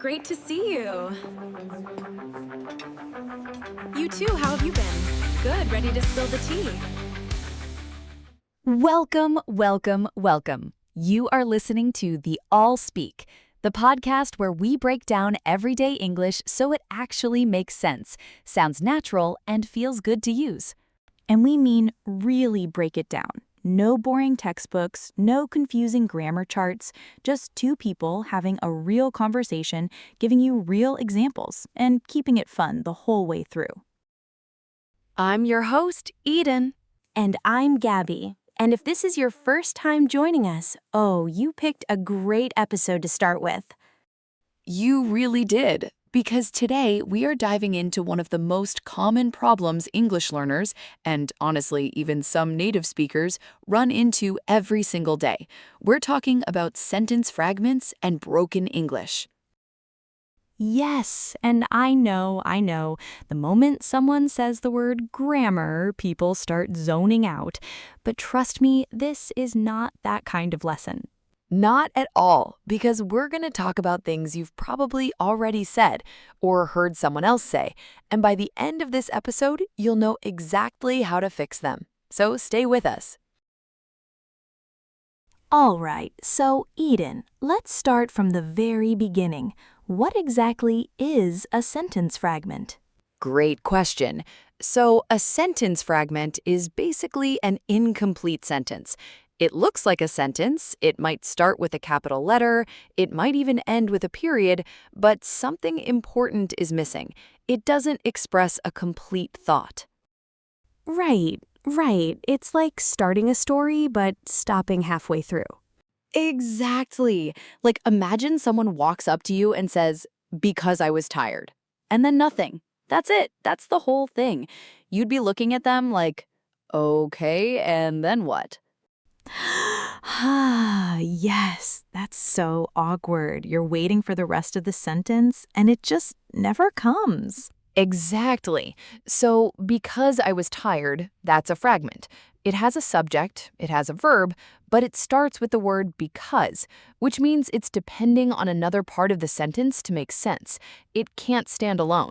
Great to see you. You too, how have you been? Good, ready to spill the tea. Welcome, welcome, welcome. You are listening to The All Speak, the podcast where we break down everyday English so it actually makes sense, sounds natural, and feels good to use. And we mean really break it down. No boring textbooks, no confusing grammar charts, just two people having a real conversation, giving you real examples, and keeping it fun the whole way through. I'm your host, Eden. And I'm Gabby. And if this is your first time joining us, you picked a great episode to start with. You really did, because today we are diving into one of the most common problems English learners, and honestly even some native speakers, run into every single day. We're talking about sentence fragments and broken English. Yes, and I know. The moment someone says the word grammar, people start zoning out. But trust me, this is not that kind of lesson. Not at all, because we're going to talk about things you've probably already said or heard someone else say, and by the end of this episode, you'll know exactly how to fix them. So stay with us. All right, so Eden, let's start from the very beginning. What exactly is a sentence fragment? Great question. So, a sentence fragment is basically an incomplete sentence. It looks like a sentence, it might start with a capital letter, it might even end with a period, but something important is missing. It doesn't express a complete thought. Right. It's like starting a story, but stopping halfway through. Exactly. Like, imagine someone walks up to you and says, "Because I was tired." And then nothing. That's it. That's the whole thing. You'd be looking at them like, okay, and then what? Yes, that's so awkward. You're waiting for the rest of the sentence, and it just never comes. Exactly. So, because I was tired, that's a fragment. It has a subject, it has a verb, but it starts with the word because, which means it's depending on another part of the sentence to make sense. It can't stand alone.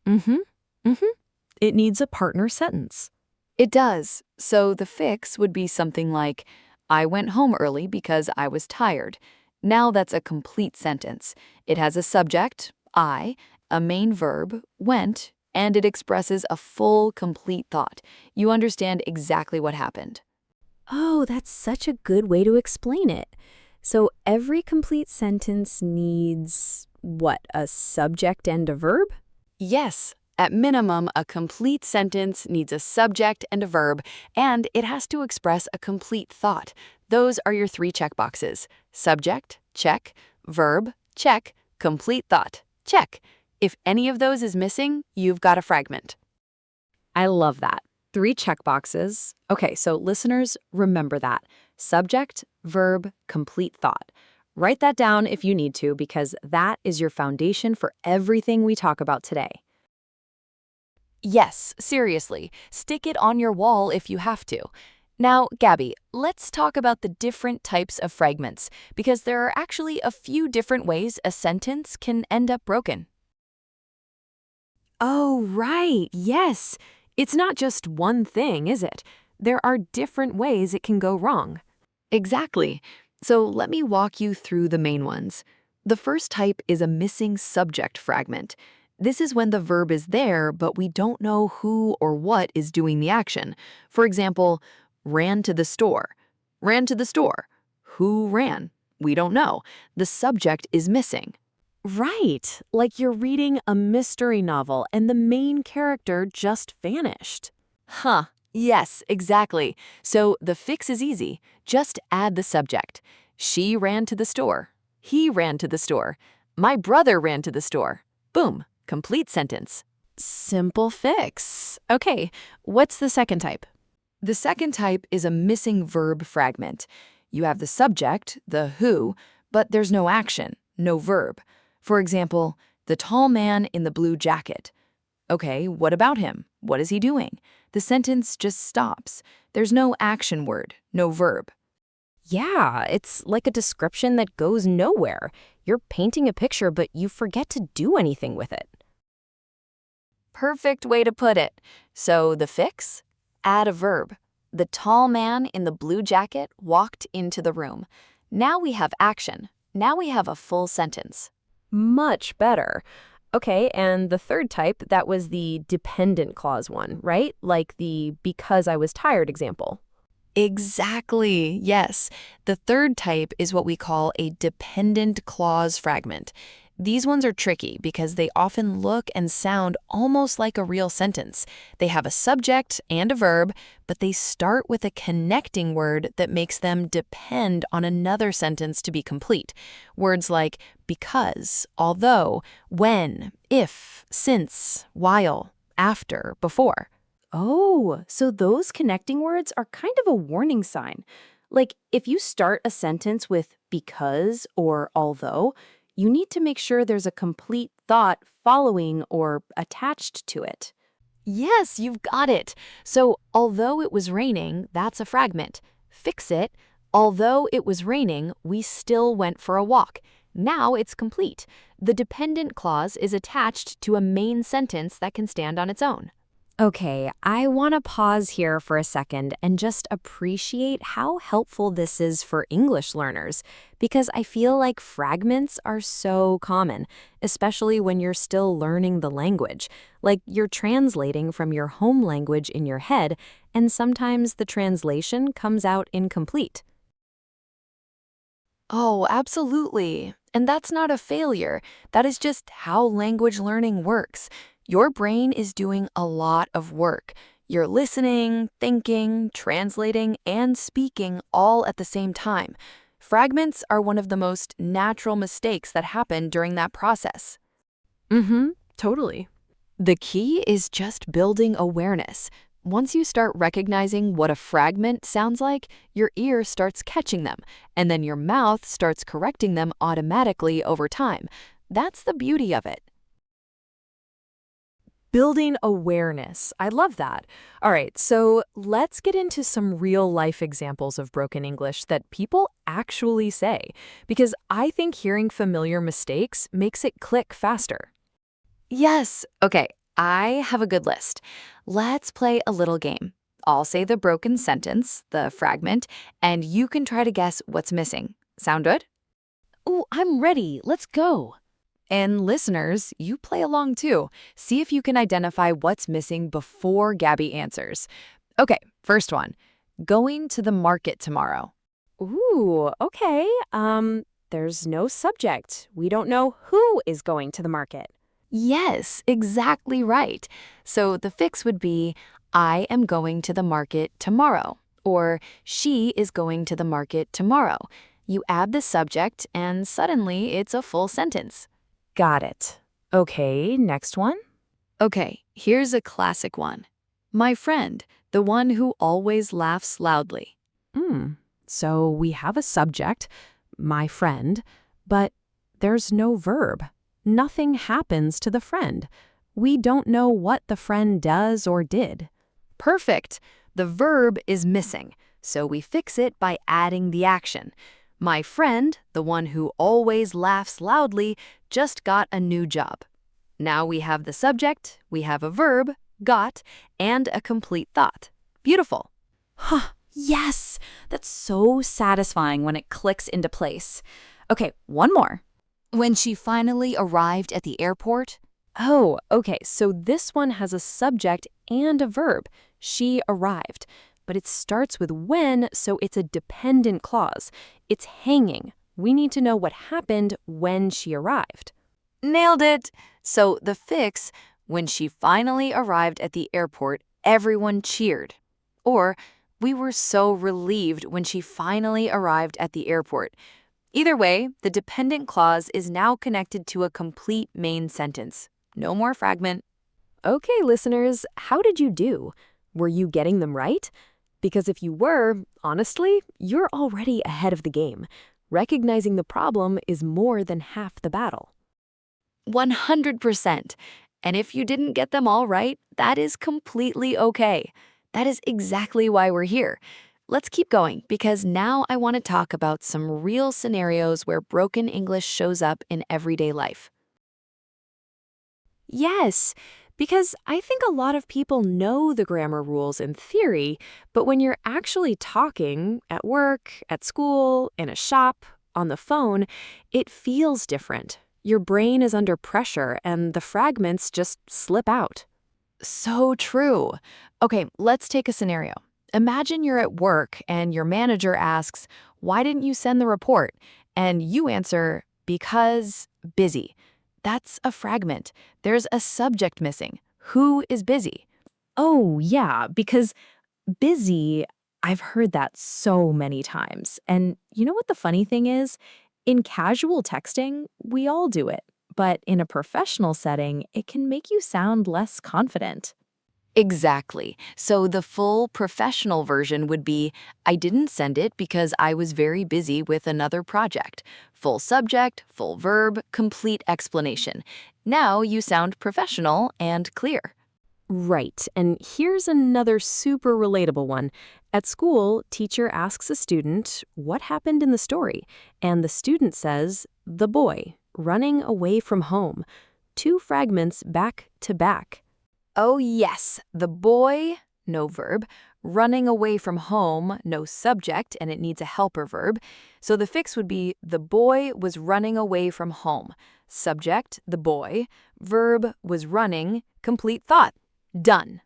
It needs a partner sentence. It does. So the fix would be something like, I went home early because I was tired. Now that's a complete sentence. It has a subject, I, a main verb, went, and it expresses a full, complete thought. You understand exactly what happened. Oh, that's such a good way to explain it. So every complete sentence needs, what, a subject and a verb? Yes. At minimum, a complete sentence needs a subject and a verb, and it has to express a complete thought. Those are your three checkboxes. Subject, check. Verb, check. Complete thought, check. If any of those is missing, you've got a fragment. I love that. 3 checkboxes. Okay, so listeners, remember that. Subject, verb, complete thought. Write that down if you need to, because that is your foundation for everything we talk about today. Yes, seriously, stick it on your wall if you have to. Now, Gabby, let's talk about the different types of fragments, because there are actually a few different ways a sentence can end up broken. Oh, right. Yes. It's not just one thing, is it? There are different ways it can go wrong. Exactly. So let me walk you through the main ones. The first type is a missing subject fragment. This is when the verb is there, but we don't know who or what is doing the action. For example, ran to the store. Ran to the store. Who ran? We don't know. The subject is missing. Right. Like you're reading a mystery novel and the main character just vanished. Huh. Yes, exactly. So the fix is easy. Just add the subject. She ran to the store. He ran to the store. My brother ran to the store. Boom. Complete sentence. Simple fix. Okay, what's the second type? The second type is a missing verb fragment. You have the subject, the who, but there's no action, no verb. For example, the tall man in the blue jacket. Okay, what about him? What is he doing? The sentence just stops. There's no action word, no verb. Yeah, it's like a description that goes nowhere. You're painting a picture, but you forget to do anything with it. Perfect way to put it. So the fix? Add a verb. The tall man in the blue jacket walked into the room. Now we have action. Now we have a full sentence. Much better. Okay, and the third type, that was the dependent clause one, right? Like the because I was tired example. Exactly, yes. The third type is what we call a dependent clause fragment. These ones are tricky because they often look and sound almost like a real sentence. They have a subject and a verb, but they start with a connecting word that makes them depend on another sentence to be complete. Words like because, although, when, if, since, while, after, before. Oh, so those connecting words are kind of a warning sign. Like if you start a sentence with because or although, you need to make sure there's a complete thought following or attached to it. Yes, you've got it. So, although it was raining, that's a fragment. Fix it. Although it was raining, we still went for a walk. Now it's complete. The dependent clause is attached to a main sentence that can stand on its own. Okay, I want to pause here for a second and just appreciate how helpful this is for English learners, because I feel like fragments are so common, especially when you're still learning the language. Like you're translating from your home language in your head, and sometimes the translation comes out incomplete. Oh, absolutely. And that's not a failure. That is just how language learning works. Your brain is doing a lot of work. You're listening, thinking, translating, and speaking all at the same time. Fragments are one of the most natural mistakes that happen during that process. Totally. The key is just building awareness. Once you start recognizing what a fragment sounds like, your ear starts catching them, and then your mouth starts correcting them automatically over time. That's the beauty of it. Building awareness. I love that. All right, so let's get into some real life examples of broken English that people actually say, because I think hearing familiar mistakes makes it click faster. Yes. Okay, I have a good list. Let's play a little game. I'll say the broken sentence, the fragment, and you can try to guess what's missing. Sound good? Ooh, I'm ready. Let's go. And listeners, you play along too. See if you can identify what's missing before Gabby answers. Okay, first one. Going to the market tomorrow. Ooh, okay. There's no subject. We don't know who is going to the market. Yes, exactly right. So the fix would be, I am going to the market tomorrow, or she is going to the market tomorrow. You add the subject, and suddenly it's a full sentence. Got it. Okay, next one. Okay, here's a classic one. My friend, the one who always laughs loudly. So we have a subject, my friend, but there's no verb. Nothing happens to the friend. We don't know what the friend does or did. Perfect. The verb is missing, so we fix it by adding the action. My friend, the one who always laughs loudly, just got a new job. Now we have the subject, we have a verb, got, and a complete thought. Beautiful. Yes, that's so satisfying when it clicks into place. Okay, one more. When she finally arrived at the airport. Oh, okay, so this one has a subject and a verb. She arrived. But it starts with when, so it's a dependent clause. It's hanging. We need to know what happened when she arrived. Nailed it. So the fix, when she finally arrived at the airport, everyone cheered. Or, we were so relieved when she finally arrived at the airport. Either way, the dependent clause is now connected to a complete main sentence. No more fragment. Okay, listeners, how did you do? Were you getting them right? Because if you were, honestly, you're already ahead of the game. Recognizing the problem is more than half the battle. 100%. And if you didn't get them all right, that is completely okay. That is exactly why we're here. let's keep going because now I want to talk about some real scenarios where broken English shows up in everyday life. Yes, because I think a lot of people know the grammar rules in theory, but when you're actually talking at work, at school, in a shop, on the phone, it feels different. Your brain is under pressure and the fragments just slip out. So true. Okay, let's take a scenario. Imagine you're at work and your manager asks, "Why didn't you send the report?" And you answer, "Because busy." That's a fragment. There's a subject missing. Who is busy? Oh, yeah, because busy, I've heard that so many times. And you know what the funny thing is? In casual texting, we all do it. But in a professional setting, it can make you sound less confident. Exactly. So the full professional version would be, "I didn't send it because I was very busy with another project." Full subject, full verb, complete explanation. Now you sound professional and clear. Right, and here's another super relatable one. At school, teacher asks a student, what happened in the story? And the student says, the boy, running away from home. Two fragments back to back. Oh yes, the boy, no verb, running away from home, no subject, and it needs a helper verb. So the fix would be the boy was running away from home. Subject, the boy. Verb was running, complete thought. Done.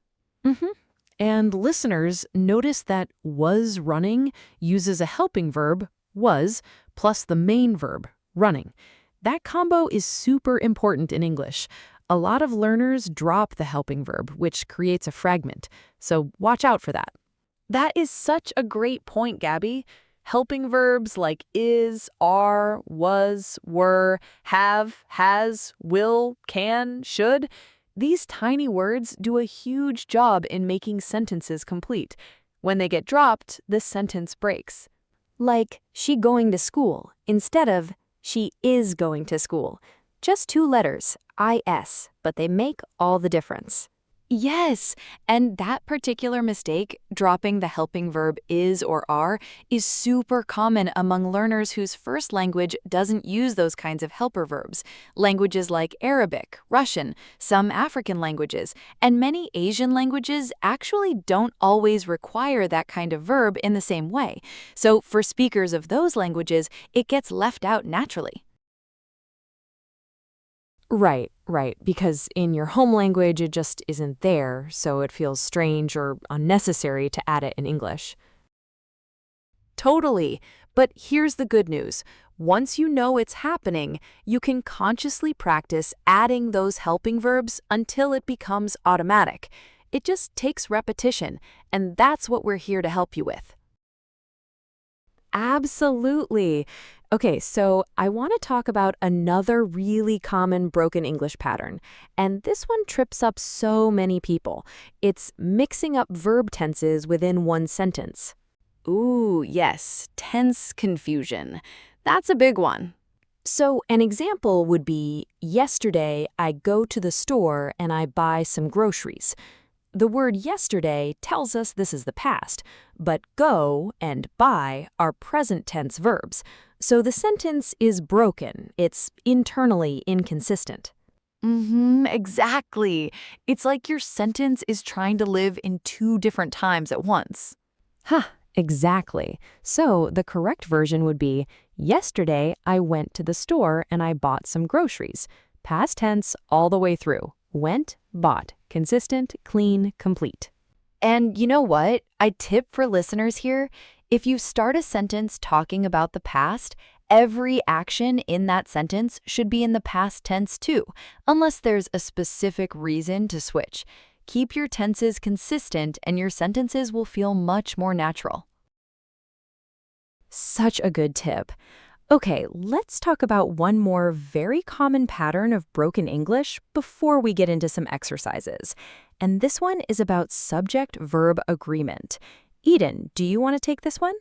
And listeners, notice that was running uses a helping verb, was, plus the main verb, running. That combo is super important in English. A lot of learners drop the helping verb, which creates a fragment. So watch out for that. That is such a great point, Gabby. Helping verbs like is, are, was, were, have, has, will, can, should. These tiny words do a huge job in making sentences complete. When they get dropped, the sentence breaks. Like, she going to school, instead of, she is going to school. Just two letters, is, but they make all the difference. Yes, and that particular mistake, dropping the helping verb is or are, is super common among learners whose first language doesn't use those kinds of helper verbs. Languages like Arabic, Russian, some African languages, and many Asian languages actually don't always require that kind of verb in the same way. So for speakers of those languages, it gets left out naturally. Right, because in your home language it just isn't there, so it feels strange or unnecessary to add it in English. Totally, but here's the good news. Once you know it's happening, you can consciously practice adding those helping verbs until it becomes automatic. It just takes repetition, and that's what we're here to help you with. Absolutely. Okay, so I want to talk about another really common broken English pattern, and this one trips up so many people. It's mixing up verb tenses within one sentence. Ooh, yes, tense confusion. That's a big one. So an example would be, yesterday I go to the store and I buy some groceries. The word yesterday tells us this is the past, but go and buy are present tense verbs. So the sentence is broken. It's internally inconsistent. Exactly. It's like your sentence is trying to live in two different times at once. Exactly. So the correct version would be, yesterday I went to the store and I bought some groceries. Past tense all the way through. Went, bought. Consistent, clean, complete. And you know what? I tip for listeners here, if you start a sentence talking about the past, every action in that sentence should be in the past tense too, unless there's a specific reason to switch. Keep your tenses consistent and your sentences will feel much more natural. Such a good tip. Okay, let's talk about one more very common pattern of broken English before we get into some exercises. And this one is about subject-verb agreement. Eden, do you want to take this one?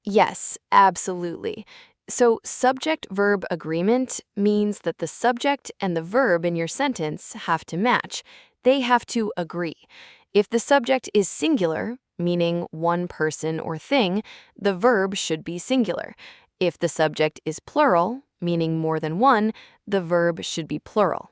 Yes, absolutely. So subject-verb agreement means that the subject and the verb in your sentence have to match. They have to agree. If the subject is singular, meaning one person or thing, the verb should be singular. If the subject is plural, meaning more than one, the verb should be plural.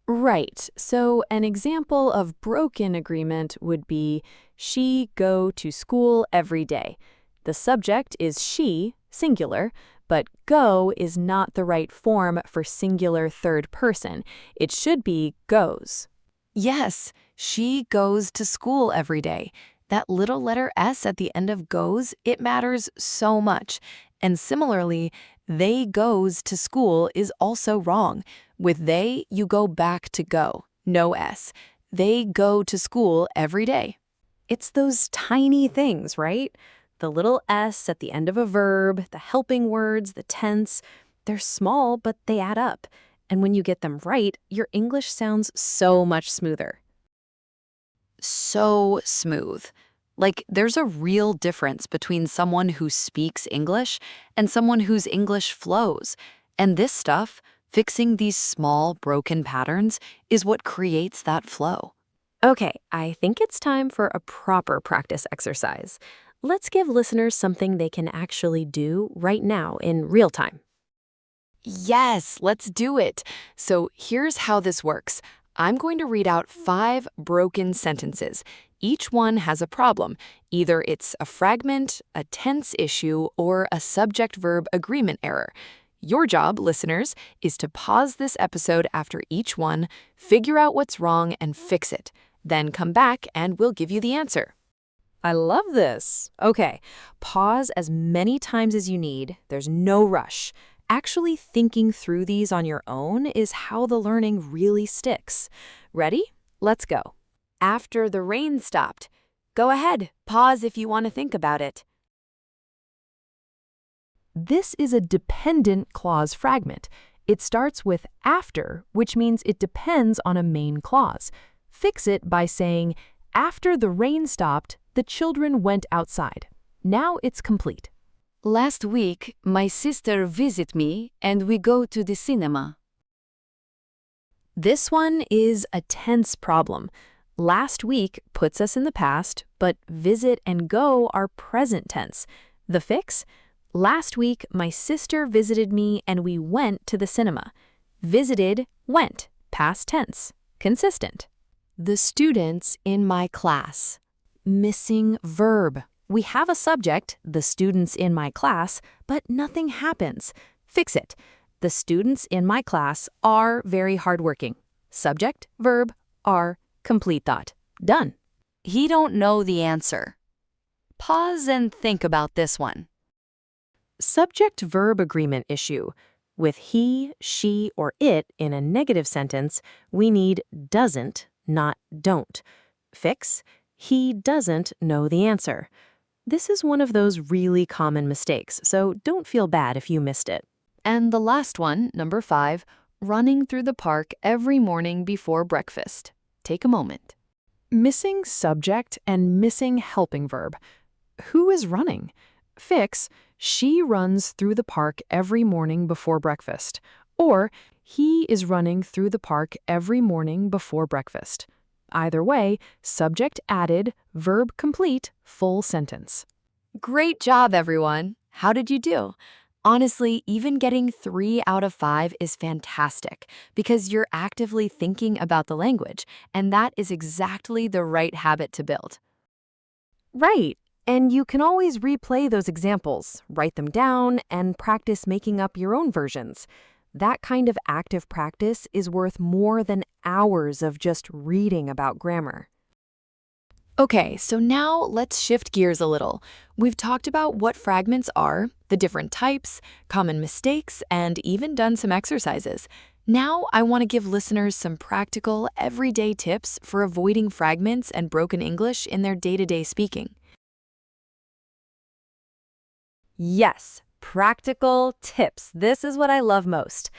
Right. So an example of broken agreement would be she go to school every day. The subject is she, singular, but go is not the right form for singular third person. It should be goes. Yes, she goes to school every day. That little letter S at the end of goes, it matters so much. And similarly, they goes to school is also wrong. With they, you go back to go, no S. They go to school every day. It's those tiny things, right? The little S at the end of a verb, the helping words, the tense. They're small, but they add up. And when you get them right, your English sounds so much smoother. So smooth. Like, there's a real difference between someone who speaks English and someone whose English flows. And this stuff, fixing these small, broken patterns, is what creates that flow. Okay, I think it's time for a proper practice exercise. Let's give listeners something they can actually do right now in real time. Yes, let's do it. So here's how this works. I'm going to read out 5 broken sentences. Each one has a problem. Either it's a fragment, a tense issue, or a subject-verb agreement error. Your job, listeners, is to pause this episode after each one, figure out what's wrong, and fix it. Then come back and we'll give you the answer. I love this. Okay, pause as many times as you need. There's no rush. Actually thinking through these on your own is how the learning really sticks. Ready? Let's go. After the rain stopped. Go ahead, pause if you want to think about it. This is a dependent clause fragment. It starts with after, which means it depends on a main clause. Fix it by saying, after the rain stopped, the children went outside. Now it's complete. Last week, my sister visited me and we go to the cinema. This one is a tense problem. Last week puts us in the past, but visit and go are present tense. The fix? Last week, my sister visited me and we went to the cinema. Visited, went, past tense. Consistent. The students in my class. Missing verb. We have a subject, the students in my class, but nothing happens. Fix it. The students in my class are very hardworking. Subject, verb, are, complete thought. Done. He don't know the answer. Pause and think about this one. Subject-verb agreement issue. With he, she, or it in a negative sentence, we need doesn't, not don't. Fix, he doesn't know the answer. This is one of those really common mistakes, so don't feel bad if you missed it. And the last one, number 5, running through the park every morning before breakfast. Take a moment. Missing subject and missing helping verb. Who is running? Fix, she runs through the park every morning before breakfast. Or, he is running through the park every morning before breakfast. Either way, subject added, verb complete, full sentence. Great job, everyone. How did you do? Honestly, even getting 3 out of 5 is fantastic because you're actively thinking about the language, and that is exactly the right habit to build. Right. And you can always replay those examples, write them down, and practice making up your own versions. That kind of active practice is worth more than hours of just reading about grammar. Okay, so now let's shift gears a little. We've talked about what fragments are, the different types, common mistakes, and even done some exercises. Now I want to give listeners some practical, everyday tips for avoiding fragments and broken English in their day-to-day speaking. Yes, practical tips. This is what I love most.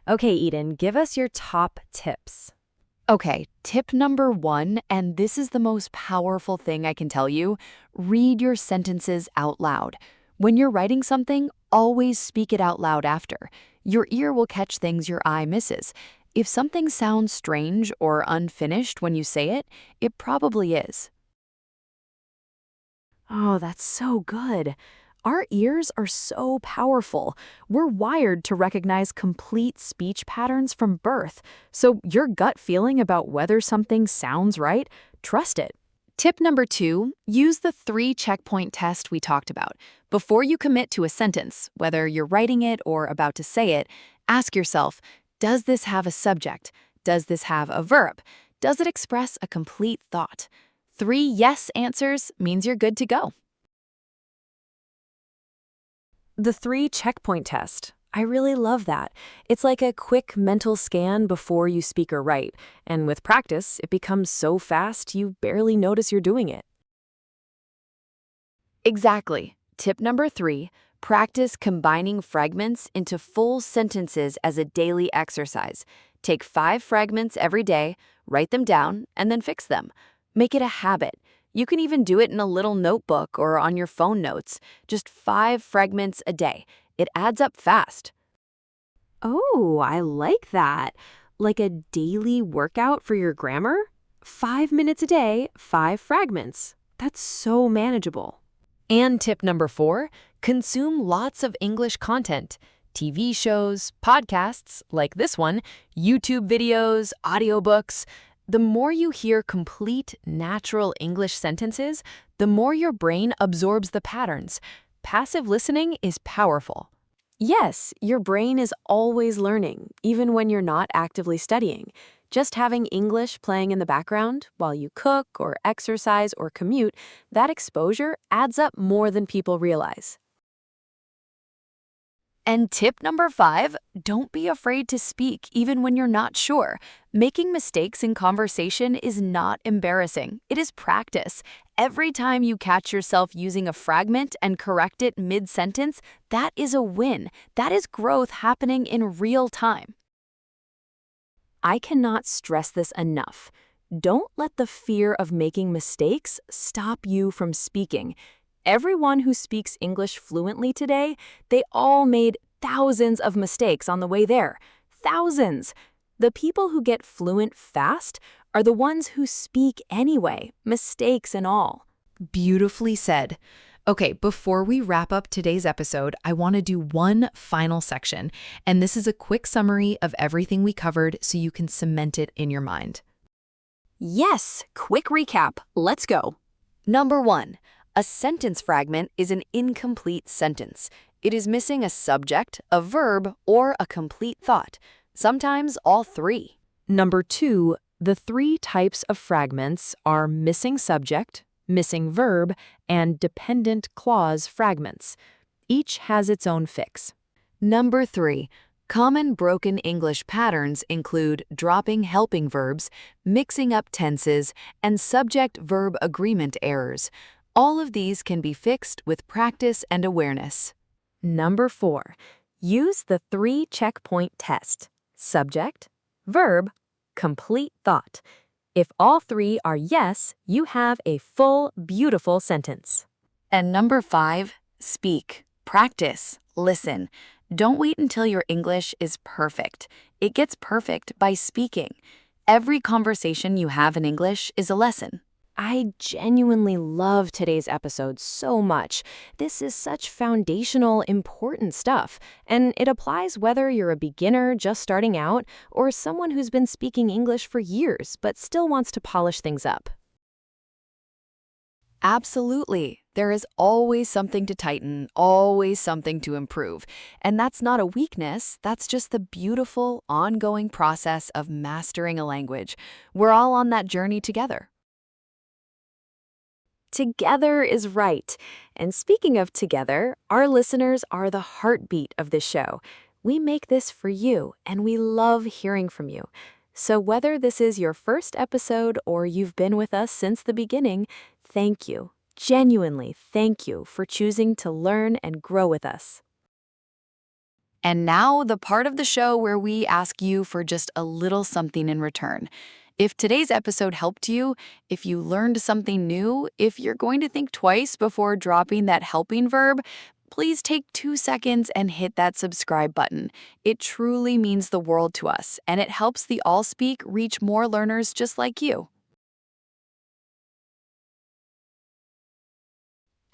Okay, Eden, give us your top tips. Okay, tip number 1, and this is the most powerful thing I can tell you, read your sentences out loud. When you're writing something, always speak it out loud after. Your ear will catch things your eye misses. If something sounds strange or unfinished when you say it, it probably is. Oh, that's so good. Our ears are so powerful. We're wired to recognize complete speech patterns from birth. So your gut feeling about whether something sounds right, trust it. Tip number 2, use the 3-checkpoint test we talked about. Before you commit to a sentence, whether you're writing it or about to say it, ask yourself, does this have a subject? Does this have a verb? Does it express a complete thought? 3 yes answers means you're good to go. The 3-checkpoint test. I really love that. It's like a quick mental scan before you speak or write, and with practice, it becomes so fast you barely notice you're doing it. Exactly. Tip number 3, practice combining fragments into full sentences as a daily exercise. Take 5 fragments every day, write them down, and then fix them. Make it a habit. You can even do it in a little notebook or on your phone notes. Just 5 fragments a day. It adds up fast. Oh, I like that. Like a daily workout for your grammar? 5 minutes a day, 5 fragments. That's so manageable. And tip number 4, consume lots of English content. TV shows, podcasts like this one, YouTube videos, audiobooks. The more you hear complete, natural English sentences, the more your brain absorbs the patterns. Passive listening is powerful. Yes, your brain is always learning, even when you're not actively studying. Just having English playing in the background while you cook or exercise or commute, that exposure adds up more than people realize. And tip number 5, don't be afraid to speak even when you're not sure. Making mistakes in conversation is not embarrassing. It is practice. Every time you catch yourself using a fragment and correct it mid-sentence, that is a win. That is growth happening in real time. I cannot stress this enough. Don't let the fear of making mistakes stop you from speaking. Everyone who speaks English fluently today, they all made thousands of mistakes on the way there. Thousands! The people who get fluent fast are the ones who speak anyway, mistakes and all. Beautifully said. Okay, before we wrap up today's episode, I want to do one final section, and this is a quick summary of everything we covered so you can cement it in your mind. Yes, quick recap. Let's go. Number 1, a sentence fragment is an incomplete sentence. It is missing a subject, a verb, or a complete thought, sometimes all 3. Number 2, the 3 types of fragments are missing subject, missing verb, and dependent clause fragments. Each has its own fix. Number 3, common broken English patterns include dropping helping verbs, mixing up tenses, and subject-verb agreement errors. All of these can be fixed with practice and awareness. Number 4, use the 3-checkpoint test. Subject, verb, complete thought. If all 3 are yes, you have a full, beautiful sentence. And number 5, speak, practice, listen. Don't wait until your English is perfect. It gets perfect by speaking. Every conversation you have in English is a lesson. I genuinely love today's episode so much. This is such foundational, important stuff, and it applies whether you're a beginner just starting out or someone who's been speaking English for years but still wants to polish things up. Absolutely. There is always something to tighten, always something to improve. And that's not a weakness, that's just the beautiful, ongoing process of mastering a language. We're all on that journey together. Together is right. And speaking of together, our listeners are the heartbeat of this show. We make this for you, and we love hearing from you. So whether this is your first episode or you've been with us since the beginning, thank you. Genuinely, thank you for choosing to learn and grow with us. And now, the part of the show where we ask you for just a little something in return. If today's episode helped you, if you learned something new, if you're going to think twice before dropping that helping verb, please take 2 seconds and hit that subscribe button. It truly means the world to us, and it helps the All Speak reach more learners just like you.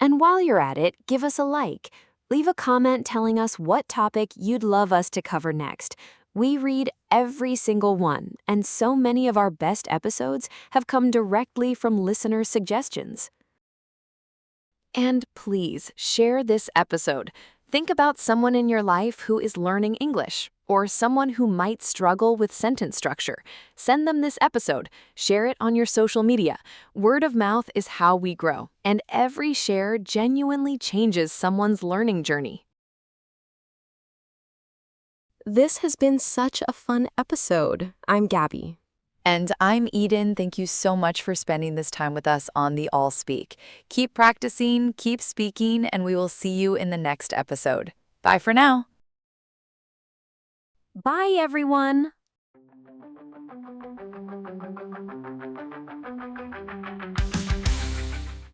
And while you're at it, give us a like. Leave a comment telling us what topic you'd love us to cover next. We read every single one, and so many of our best episodes have come directly from listener suggestions. And please share this episode. Think about someone in your life who is learning English, or someone who might struggle with sentence structure. Send them this episode. Share it on your social media. Word of mouth is how we grow, and every share genuinely changes someone's learning journey. This has been such a fun episode. I'm Gabby. And I'm Eden. Thank you so much for spending this time with us on the All Speak. Keep practicing, keep speaking, and we will see you in the next episode. Bye for now. Bye, everyone!